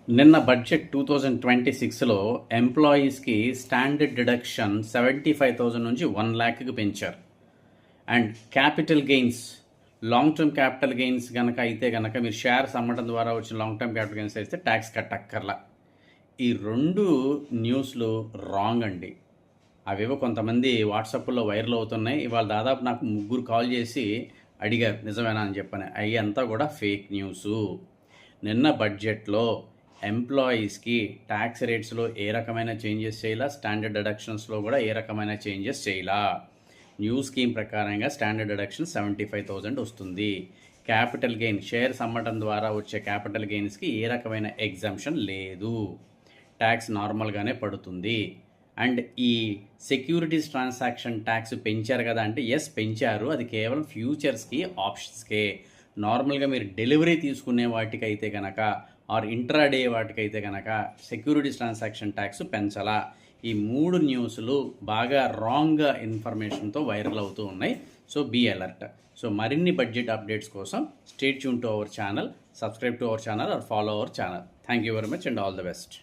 నిన్న బడ్జెట్ 2026లో ఎంప్లాయీస్కి standard deduction 75,000 నుంచి 1,00,000కి పెంచారు. And capital gains, long term capital gains కనుక అయితే కనుక మీరు షేర్స్ అమ్మడం ద్వారా వచ్చిన లాంగ్ టర్మ్ క్యాపిటల్ గెయిన్స్ అయితే ట్యాక్స్ కట్టక్కర్లా. ఈ రెండు న్యూస్లు రాంగ్ అండి. అవేవో కొంతమంది వాట్సాప్లో వైరల్ అవుతున్నాయి. ఇవాళ దాదాపు నాకు 3 కాల్ చేసి అడిగారు నిజమేనా అని చెప్పని. అవి అంతా కూడా ఫేక్ న్యూసు. నిన్న బడ్జెట్లో ఎంప్లాయీస్కి ట్యాక్స్ రేట్స్లో ఏ రకమైన చేంజెస్ చేయాలా, స్టాండర్డ్ డిడక్షన్స్లో కూడా ఏ రకమైన చేంజెస్ చేయాలా. న్యూ స్కీమ్ ప్రకారంగా స్టాండర్డ్ డిడక్షన్ 75,000 వస్తుంది. క్యాపిటల్ గెయిన్, షేర్స్ అమ్మటం ద్వారా వచ్చే క్యాపిటల్ గెయిన్స్కి ఏ రకమైన ఎగ్జంప్షన్ లేదు. ట్యాక్స్ నార్మల్గానే పడుతుంది. అండ్ ఈ సెక్యూరిటీస్ ట్రాన్సాక్షన్ ట్యాక్స్ పెంచారు కదా అంటే ఎస్ పెంచారు. అది కేవలం ఫ్యూచర్స్కి, ఆప్షన్స్కే. నార్మల్గా మీరు డెలివరీ తీసుకునే వాటికైతే కనుక ఆర్ ఇంట్రాడే వాటికైతే కనుక సెక్యూరిటీస్ ట్రాన్సాక్షన్ ట్యాక్స్ పెంచాలా. ఈ 3 న్యూస్లు బాగా రాంగ్ ఇన్ఫర్మేషన్తో వైరల్ అవుతూ ఉన్నాయి. So be alert. సో మరిన్ని బడ్జెట్ అప్డేట్స్ కోసం stay tune to our channel, subscribe to our channel or follow our channel. Thank you very much and all the best.